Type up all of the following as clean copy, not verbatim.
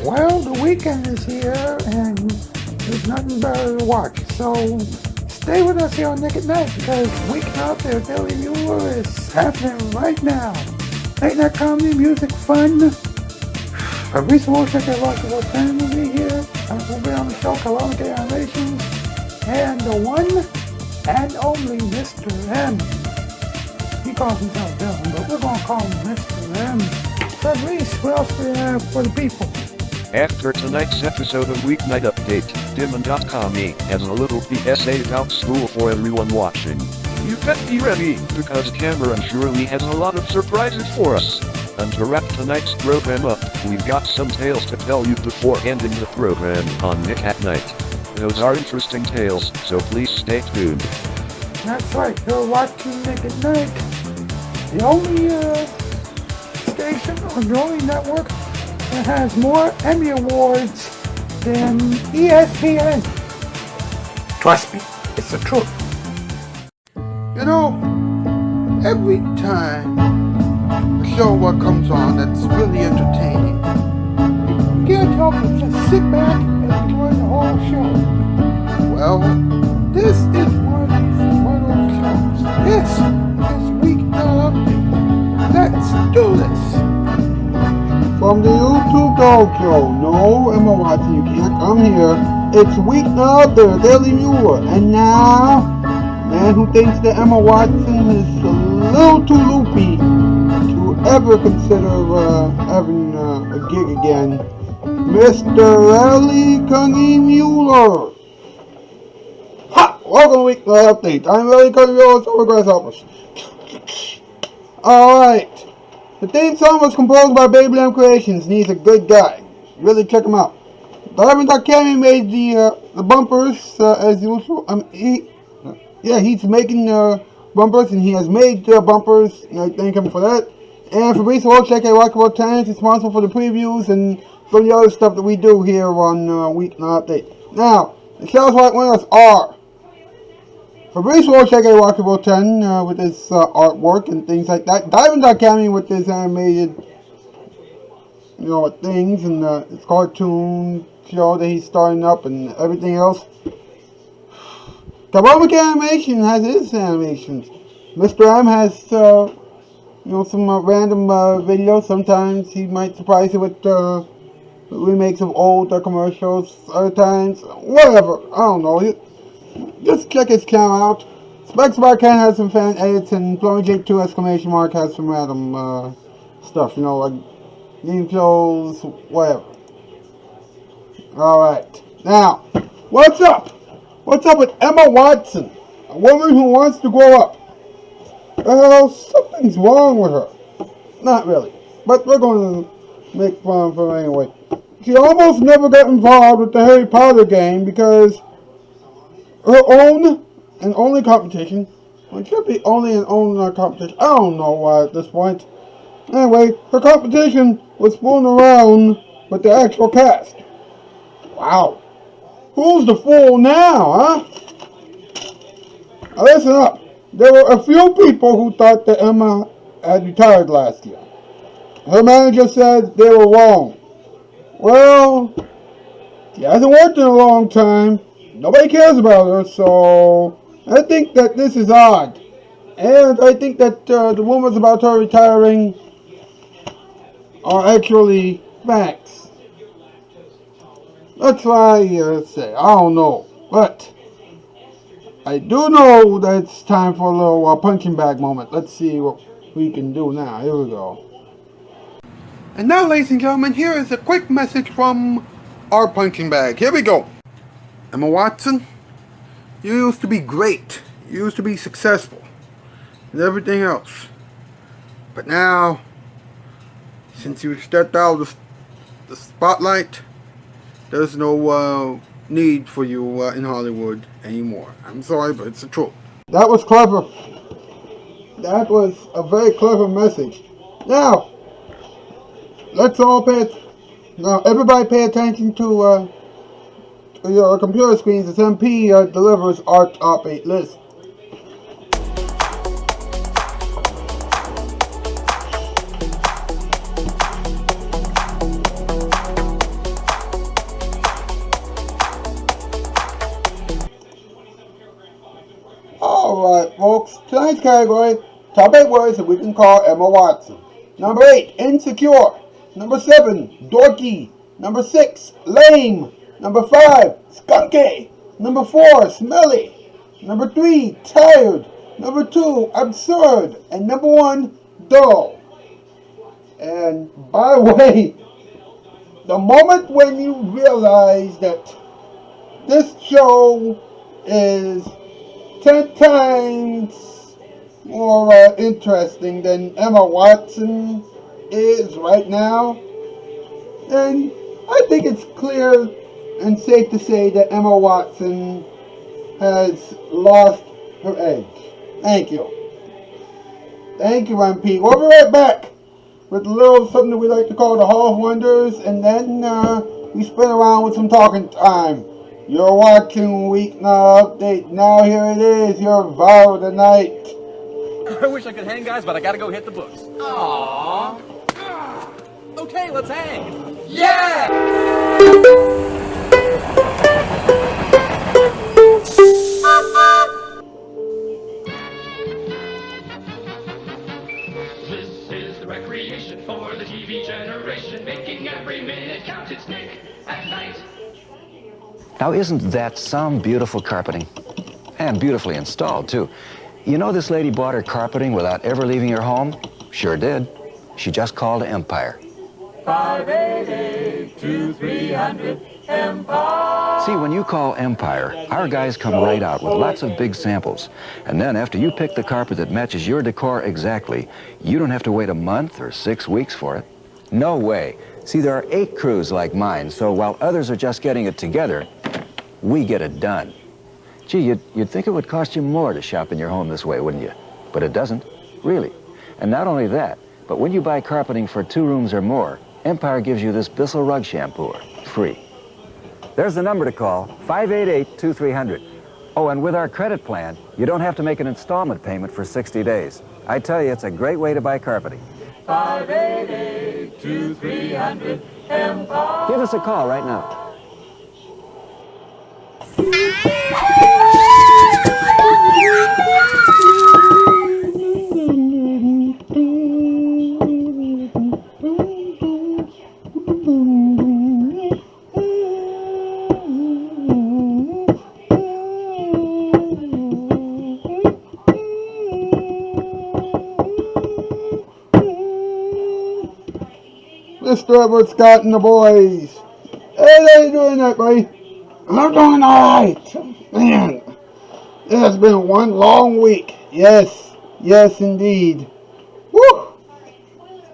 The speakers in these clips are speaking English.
Well, the weekend is here, and there's nothing better to watch. So stay with us here on Nick at Night, because Weeknight there, Billy Muller is happening right now. Late night comedy, music, fun. A recent will check out lots of our time will be here. We'll be on the show, Calamity Animations, and the one and only Mr. M. He calls himself Dylan, but we're going to call him Mr. M. Fabrice, what else do we have for the people? After tonight's episode of Weeknight Update, Dimon.com has a little PSA about school for everyone watching. You better be ready, because Cameron surely has a lot of surprises for us. And to wrap tonight's program up, we've got some tales to tell you before ending the program on Nick at Night. Those are interesting tales, so please stay tuned. That's right, you're watching Nick at Night. The only station or the only network that has more Emmy Awards than ESPN. Trust me, it's the truth. You know, every time a show comes on that's really entertaining, you can't help but just sit back and enjoy the whole show. Well, this is one of those shows. This is Weeknight Update. Let's do this. From the YouTube Dog Show, no, Emma Watson, you can't come here. It's Weeknight Update, Daily Muller. And now, the man who thinks that Emma Watson is a little too loopy to ever consider having a gig again, Mr. Ellie Cungy Muller. Ha! Welcome to Weeknight Update. I'm Ellie Cungy Muller, so we're going to help us. Alright. The theme song was composed by Baby Lamb Creations, and he's a good guy. Really check him out. Diamond.Cammy made the bumpers as usual. He's making bumpers, and he has made bumpers, and I thank him for that. And Fabrice Wolchek at Rockable Tenants is responsible for the previews and some of the other stuff that we do here on Weeknight Update. Now, the show's right winners are Fabrice Wolchek at Rockable 10 with his artwork and things like that. Diamond.Cammy with his animated, things and his cartoon show that he's starting up and everything else. Cabomic Animation has his animations. Mr. M has, some random videos. Sometimes he might surprise you with remakes of old commercials. Other times, whatever. I don't know. Just check his channel out. Specs Bar Ken has some fan edits, and Blowing Jake 2 exclamation mark has some random stuff, like game shows, whatever. Alright. Now, what's up? What's up with Emma Watson? A woman who wants to grow up. Well, something's wrong with her. Not really. But we're going to make fun of her anyway. She almost never got involved with the Harry Potter game because her own and only competition, well, it should be only an own competition, I don't know why at this point. Anyway, her competition was fooling around with the actual cast. Wow. Who's the fool now, huh? Now listen up. There were a few people who thought that Emma had retired last year. Her manager said they were wrong. Well, she hasn't worked in a long time. Nobody cares about her, so I think that this is odd. And I think that the rumors about her retiring are actually facts. That's why I say, I don't know. But I do know that it's time for a little punching bag moment. Let's see what we can do now. Here we go. And now, ladies and gentlemen, here is a quick message from our punching bag. Here we go. Emma Watson, you used to be great. You used to be successful. And everything else. But now, since you stepped out of the spotlight, there's no need for you in Hollywood anymore. I'm sorry, but it's the truth. That was clever. That was a very clever message. Now, everybody pay attention to your computer screens as MP delivers our top 8 list. Tonight's category, top 8 words that we can call Emma Watson. Number 8, insecure. Number 7, dorky. Number 6, lame. Number 5, skunky. Number 4, smelly. Number 3, tired. Number 2, absurd. And number 1, dull. And by the way, the moment when you realize that this show is 10 times more interesting than Emma Watson is right now, then I think it's clear and safe to say that Emma Watson has lost her edge. Thank you. Thank you, MP. We'll be right back with a little something that we like to call the Hall of Wonders, and then we spin around with some talking time. You're watching Weeknight Update. Now here it is, your vow of the night. I wish I could hang, guys, but I gotta go hit the books. Aww. Okay, let's hang. Yeah! This is the recreation for the TV generation, making every minute count. It's Nick at Night. Now, isn't that some beautiful carpeting? And beautifully installed, too. You know this lady bought her carpeting without ever leaving her home? Sure did. She just called Empire. 588-2300 Empire. See, when you call Empire, our guys come right out with lots of big samples. And then after you pick the carpet that matches your decor exactly, you don't have to wait a month or 6 weeks for it. No way. See, there are 8 crews like mine, so while others are just getting it together, we get it done. Gee, you'd think it would cost you more to shop in your home this way, wouldn't you? But it doesn't, really. And not only that, but when you buy carpeting for 2 rooms or more, Empire gives you this Bissell rug shampooer, free. There's the number to call, 588-2300. Oh, and with our credit plan, you don't have to make an installment payment for 60 days. I tell you, it's a great way to buy carpeting. 588-2300 Empire. Give us a call right now. Mr. Edward Scott and the boys. Hey, how you doing that, buddy? I'm doing alright. Man, it has been one long week. Yes, yes indeed. Woo!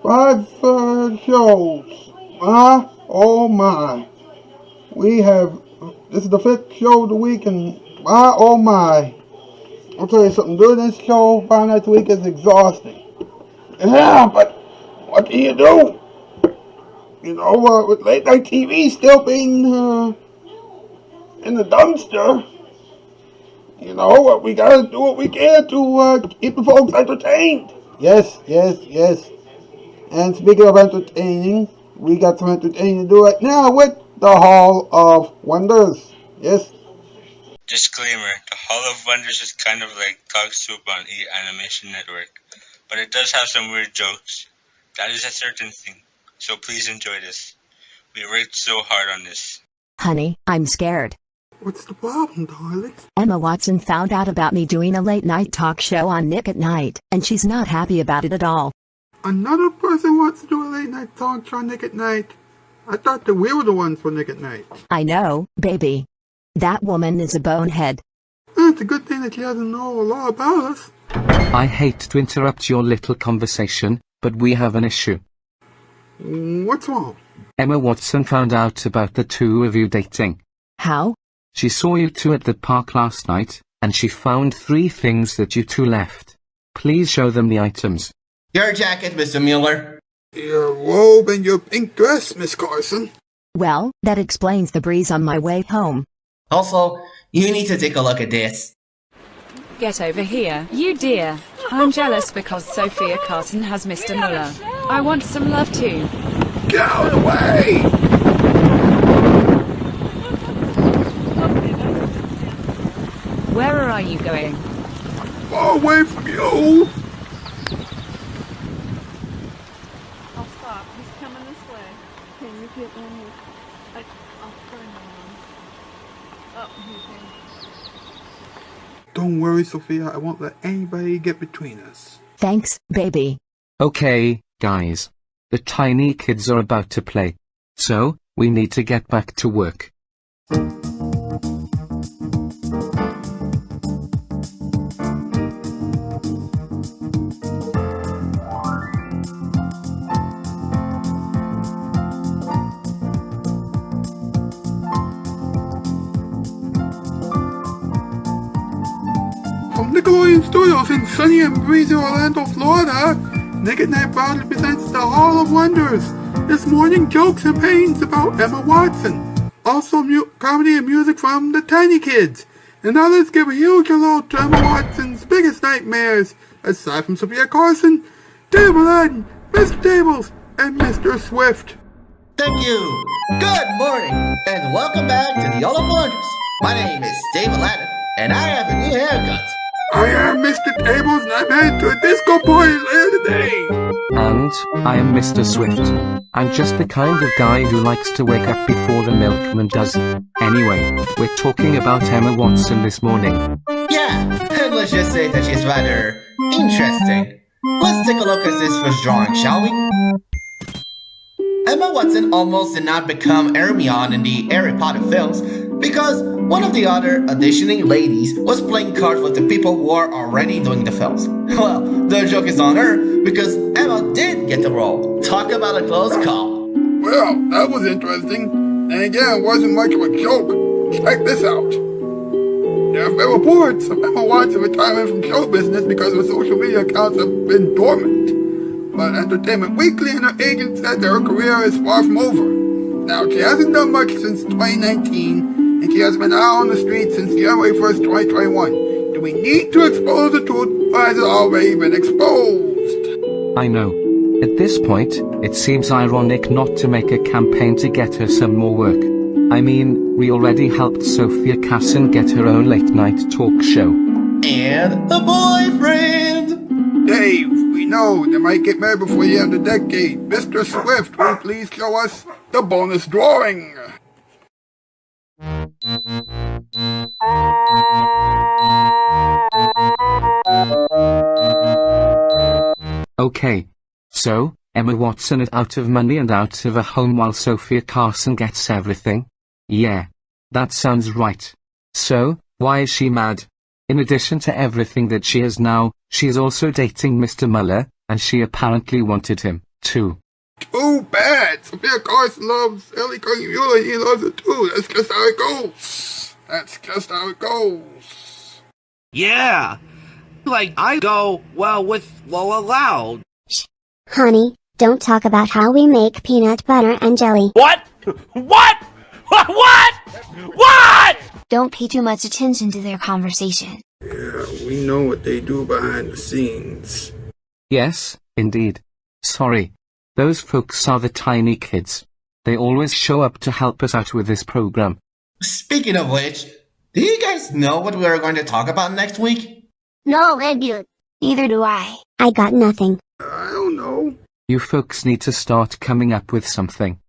5 shows. Oh my. This is the 5th show of the week, and oh my. I'll tell you something, doing this show 5 nights a week is exhausting. Yeah, but what do you do? You know, with late night TV still being in the dumpster, you know, we gotta do what we can to keep the folks entertained. Yes, yes, yes. And speaking of entertaining, we got some entertaining to do right now with the Hall of Wonders. Yes. Disclaimer, the Hall of Wonders is kind of like Dog Soup on E! Animation Network, but it does have some weird jokes. That is a certain thing. So please enjoy this. We worked so hard on this. Honey, I'm scared. What's the problem, darling? Emma Watson found out about me doing a late night talk show on Nick at Night, and she's not happy about it at all. Another person wants to do a late night talk show on Nick at Night. I thought that we were the ones for Nick at Night. I know, baby. That woman is a bonehead. It's a good thing that she doesn't know a lot about us. I hate to interrupt your little conversation, but we have an issue. What's wrong? Emma Watson found out about the 2 of you dating. How? She saw you 2 at the park last night, and she found 3 things that you 2 left. Please show them the items. Your jacket, Mr. Muller. Your robe and your pink dress, Miss Carson. Well, that explains the breeze on my way home. Also, you need to take a look at this. Get over here, you dear. I'm jealous because Sophia Carson has Mr. Muller. I want some love too. Get out of the way! Where are you going? Far away from you. Can you get in? I'll turn on. Oh, Don't worry, Sophia. I won't let anybody get between us. Thanks, baby. Okay, guys. The tiny kids are about to play. So, we need to get back to work. From Nickelodeon Studios in sunny and breezy Orlando, Florida, Nick at Night proudly presents the Hall of Wonders. This morning, jokes and pains about Emma Watson. Also, comedy and music from the Tiny Kids. And now let's give a huge hello to Emma Watson's biggest nightmares, aside from Sophia Carson, Dave Aladdin, Mr. Tables, and Mr. Swift. Thank you. Good morning, and welcome back to the Hall of Wonders. My name is Dave Aladdin, and I have a new haircut. I am Mr. Tables, and I'm headed to a disco party later today. And, I am Mr. Swift. I'm just the kind of guy who likes to wake up before the milkman does. Anyway, we're talking about Emma Watson this morning. Yeah, and let's just say that she's rather interesting. Let's take a look at this first drawing, shall we? Emma Watson almost did not become Hermione in the Harry Potter films because one of the other auditioning ladies was playing cards with the people who are already doing the films. Well, the joke is on her because Emma did get the role. Talk about a close call. Well, that was interesting. And again, it wasn't much of a joke. Check this out. There have been reports of Emma Watson retiring from show business because her social media accounts have been dormant. But Entertainment Weekly and her agent said that her career is far from over. Now, she hasn't done much since 2019, and she has been out on the street since January 1st, 2021. Do we need to expose the truth, or has it already been exposed? I know. At this point, it seems ironic not to make a campaign to get her some more work. I mean, we already helped Sophia Carson get her own late-night talk show. And a boyfriend! Dave, we know they might get married before the end of the decade. Mr. Swift, will you please show us the bonus drawing? Okay. So, Emma Watson is out of money and out of a home while Sophia Carson gets everything? Yeah. That sounds right. So, why is she mad? In addition to everything that she has now, she is also dating Mr. Muller, and she apparently wanted him, too. Too bad! Sophia Carson loves Ellie Muller, and he loves her too. That's just how it goes. That's just how it goes. Yeah! Like, I go, well, with Lola Loud. Honey, don't talk about how we make peanut butter and jelly. What? What? What? What? Don't pay too much attention to their conversation. Yeah, we know what they do behind the scenes. Yes, indeed. Sorry. Those folks are the Tiny Kids. They always show up to help us out with this program. Speaking of which, do you guys know what we are going to talk about next week? No, Edgar. Neither do I. I got nothing. I don't know. You folks need to start coming up with something.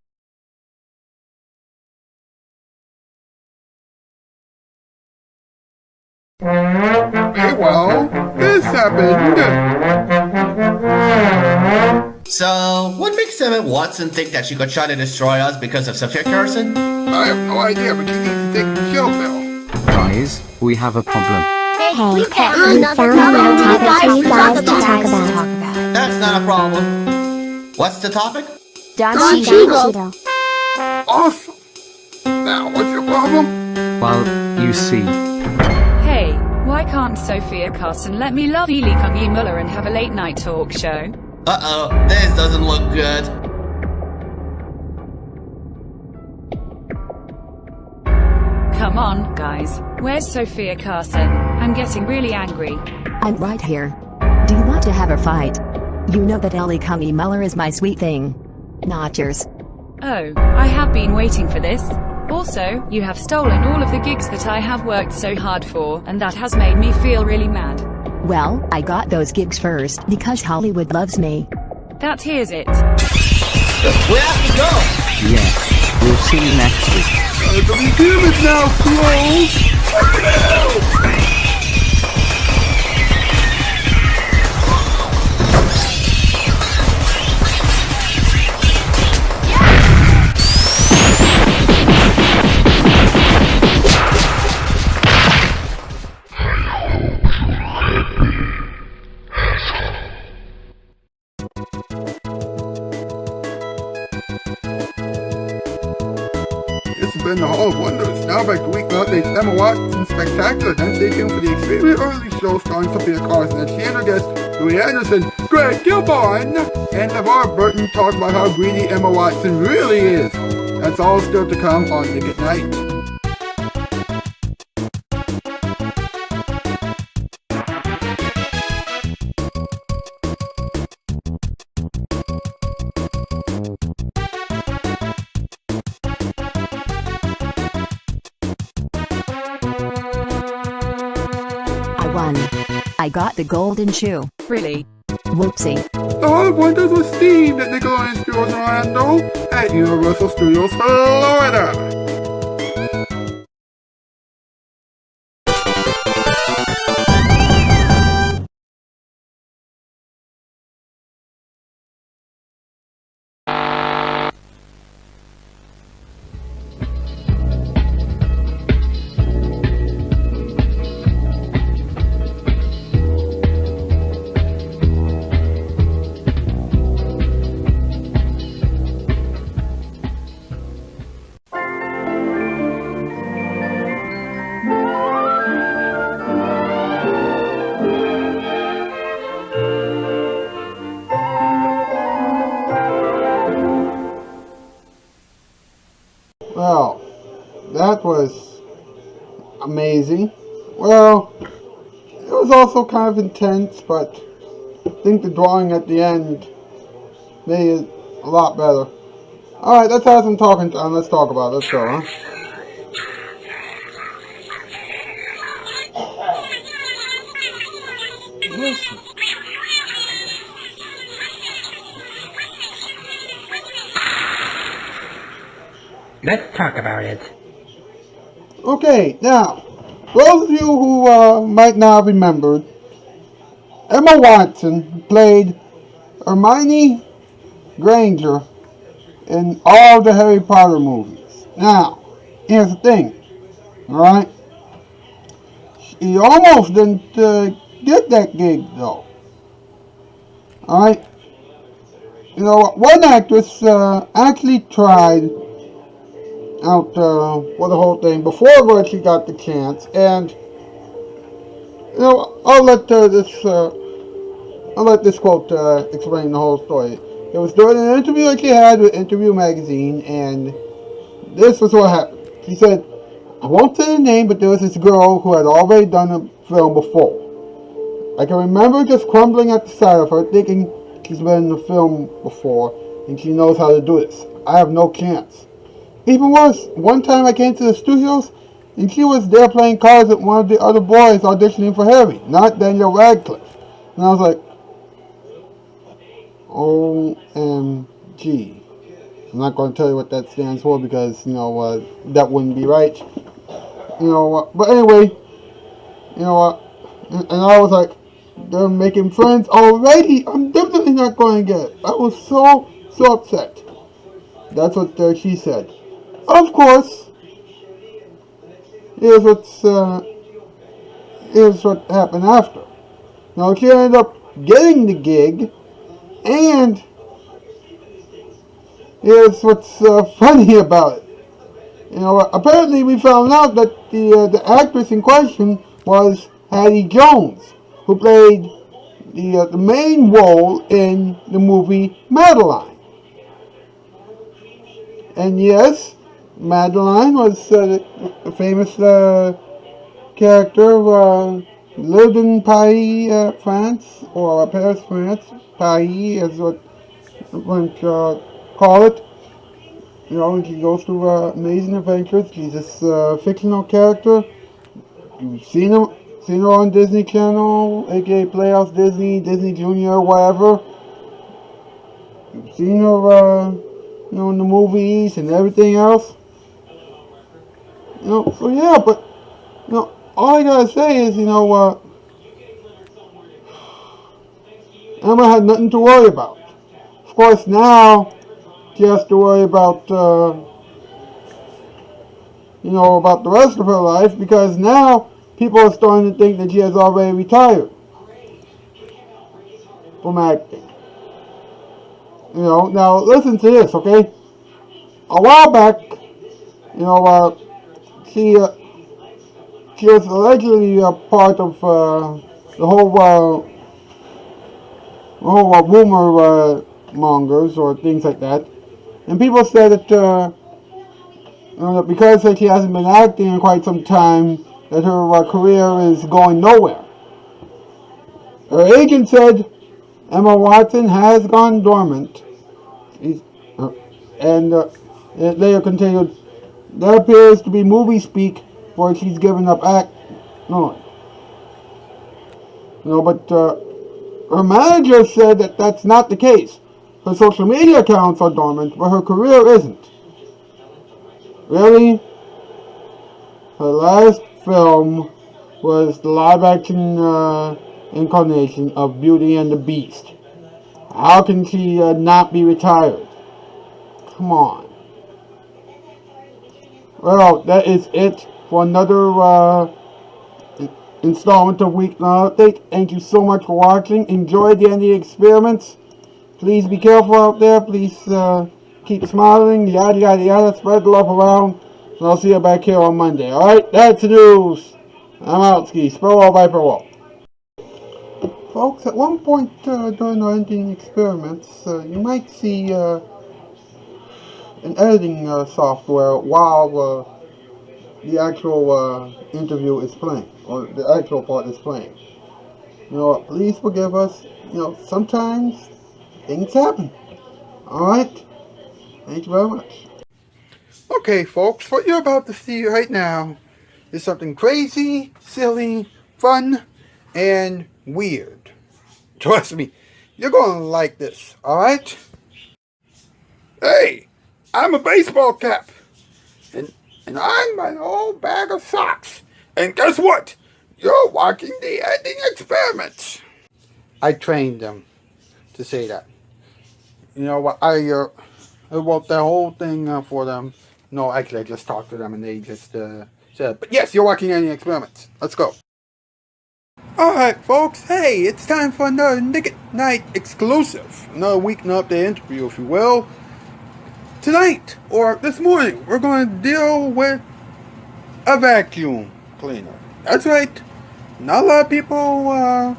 Well, this happened. So, what makes Emma Watson think that she could try to destroy us because of Sophia Carson? I have no idea, but you need to take the chill pill. Guys, we have a problem. Hey, we found another topic for you guys to talk about. That's not a problem. What's the topic? Don Cheadle. Awesome. Now, what's your problem? Well, you see. Hey, why can't Sophia Carson let me love Ely Kungi Muller and have a late night talk show? Uh-oh, this doesn't look good. Come on, guys. Where's Sophia Carson? I'm getting really angry. I'm right here. Do you want to have a fight? You know that Ellie Kungi Muller is my sweet thing. Not yours. Oh, I have been waiting for this. Also, you have stolen all of the gigs that I have worked so hard for, and that has made me feel really mad. Well, I got those gigs first because Hollywood loves me. That hears it. We have to go! see you next week. The museum is now closed. This has been the Hall of Wonders. Now back to Weeknight Update's Emma Watson Spectacular. Then stay tuned for the extremely early show starring Sophia Carson and she and her guests Louis Anderson, Greg Gilborn, and LeVar Burton talk about how greedy Emma Watson really is. That's all still to come on Nick at Night. I got the golden shoe. Really? Whoopsie. The Hall of Wonders was themed at Nickelodeon Studios in Orlando at Universal Studios Florida. Well, that was amazing. Well, it was also kind of intense, but I think the drawing at the end made it a lot better. Alright, let's have some talking time. Let's talk about it. Let's go, huh? Let's talk about it. Okay, now, those of you who might not have remembered, Emma Watson played Hermione Granger in all the Harry Potter movies. Now, here's the thing, alright? She almost didn't get that gig, though. Alright? You know, one actress actually tried out for the whole thing before she got the chance, and you know, I'll let this quote explain the whole story. It was during an interview that she had with Interview magazine, and this was what happened. She said, "I won't say the name, but there was this girl who had already done a film before. I can remember just crumbling at the sight of her, thinking she's been in the film before, and she knows how to do this. I have no chance. Even worse, one time I came to the studios, and she was there playing cards with one of the other boys auditioning for Harry, not Daniel Radcliffe. And I was like, OMG. I'm not going to tell you what that stands for because, you know, that wouldn't be right. You know, but anyway, you know what, and I was like, they're making friends already. I'm definitely not going to get it. I was so upset. That's what she said. Of course, here's what happened after. Now, she ended up getting the gig, and here's what's funny about it. You know, apparently we found out that the actress in question was Hattie Jones, who played the main role in the movie Madeline. And yes, Madeline was a famous character who lived in Paris, France, or Paris, France. Paris is what French call it. You know, and she goes through amazing adventures. She's this fictional character. You've seen her on Disney Channel, aka Playhouse Disney, Disney Junior, whatever. You've seen her in the movies and everything else. So yeah, but, all I gotta say is, Emma had nothing to worry about. Of course, now she has to worry about, about the rest of her life, because now people are starting to think that she has already retired from acting. Now listen to this, okay? A while back, she was allegedly a part of the whole rumor mongers or things like that, and people said that because she hasn't been acting in quite some time, that her career is going nowhere. Her agent said Emma Watson has gone dormant. And later continued, there appears to be movie speak where she's given up act. No. But her manager said that that's not the case. Her social media accounts are dormant, but her career isn't. Really? Her last film was the live-action incarnation of Beauty and the Beast. How can she not be retired? Come on. Well, that is it for another installment of Weeknight Update. Thank you so much for watching. Enjoy the ending experiments. Please be careful out there. Please keep smiling. Yada, yada, yada. Spread the love around. And I'll see you back here on Monday. Alright? That's the news. I'm out, Ski. Spell Viper Wall. Folks, at one point during our ending experiments, you might see an editing software while the actual interview is playing, or the actual part is playing. Please forgive us. Sometimes things happen. Alright? Thank you very much. Okay, folks, what you're about to see right now is something crazy, silly, fun, and weird. Trust me, you're gonna like this, alright? Hey, I'm a baseball cap. And I'm an old bag of socks. And guess what? You're watching the ending experiments. I trained them to say that. You know what? I wrote that whole thing for them. No, actually, I just talked to them and they just said, but yes, you're watching ending experiments. Let's go. Alright, folks. Hey, it's time for another Night exclusive. Another Weeknight Update interview, if you will. Tonight, or this morning, we're going to deal with a vacuum cleaner. That's right. Not a lot of people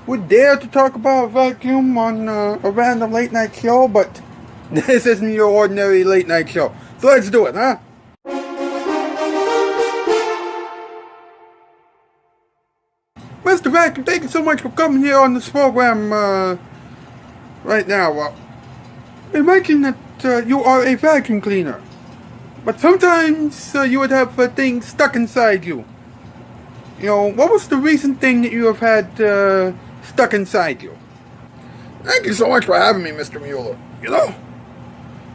would dare to talk about a vacuum on a random late night show, but this isn't your ordinary late night show. So let's do it, huh? Mr. Vacuum, thank you so much for coming here on this program right now. You mentioned that you are a vacuum cleaner, but sometimes you would have things stuck inside you. What was the recent thing that you have had stuck inside you? Thank you so much for having me, Mr. Muller.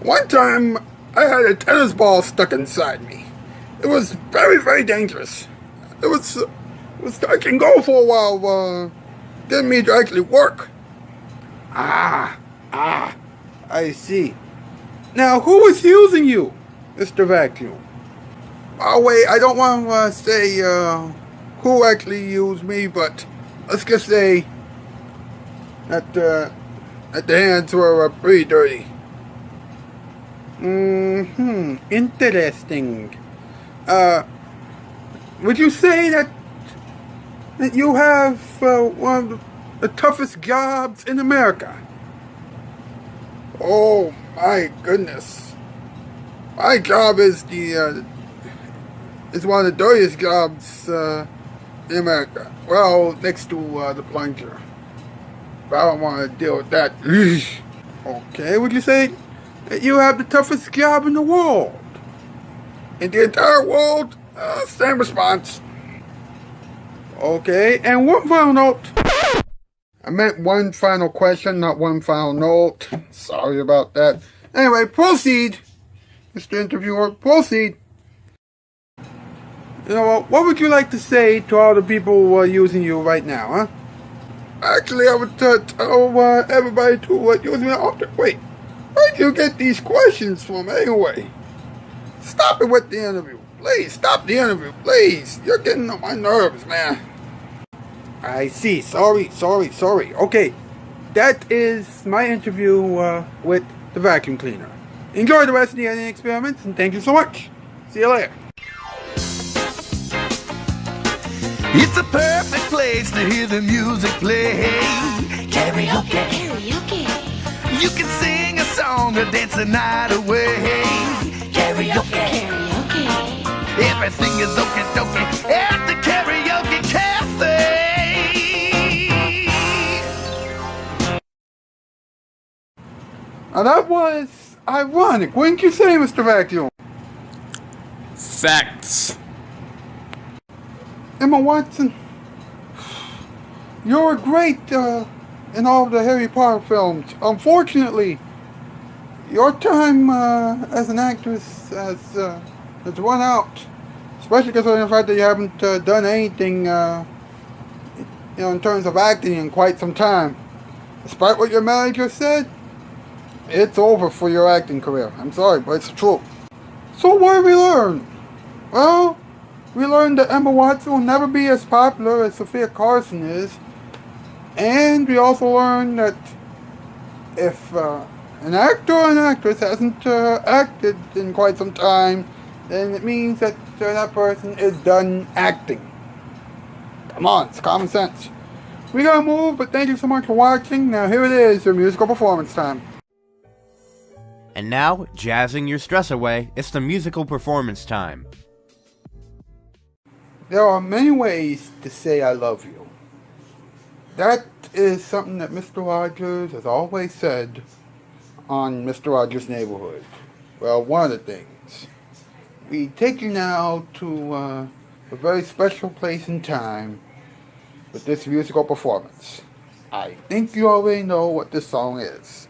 One time I had a tennis ball stuck inside me. It was very, very dangerous. It was touch and go for a while, didn't mean to actually work. I see. Now, who was using you, Mr. Vacuum? Oh, wait, I don't want to say who actually used me, but let's just say that the hands were pretty dirty. Interesting. Would you say that you have one of the toughest jobs in America? Oh my goodness! My job is one of the dirtiest jobs in America. Well, next to the plunger. But I don't want to deal with that. Okay, would you say that you have the toughest job in the world? In the entire world? Same response. Okay, and one final note. I meant one final question, not one final note. Sorry about that. Anyway, proceed, Mr. Interviewer, proceed. You know what would you like to say to all the people who are using you right now, huh? Actually, I would tell everybody to use me after. Wait, where'd you get these questions from anyway? Stop it with the interview. Please, stop the interview, please. You're getting on my nerves, man. I see. Sorry. Okay, that is my interview with the vacuum cleaner. Enjoy the rest of the editing experiments, and thank you so much. See you later. It's a perfect place to hear the music play. Karaoke. You can sing a song or dance the night away. Karaoke. Everything is okie dokie at the Karaoke Cafe. Now that was ironic, wouldn't you say, Mr. Vacuum? Facts. Emma Watson, you're great in all the Harry Potter films. Unfortunately, your time as an actress has run out, especially considering the fact that you haven't done anything, in terms of acting in quite some time. Despite what your manager said, it's over for your acting career. I'm sorry, but it's true. So what did we learn? Well, we learned that Emma Watson will never be as popular as Sophia Carson is. And we also learned that if an actor or an actress hasn't acted in quite some time, then it means that that person is done acting. Come on, it's common sense. We gotta move, but thank you so much for watching. Now here it is, your musical performance time. And now, jazzing your stress away, it's the musical performance time. There are many ways to say I love you. That is something that Mr. Rogers has always said on Mr. Rogers' Neighborhood. Well, one of the things. We take you now to a very special place and time with this musical performance. I think you already know what this song is.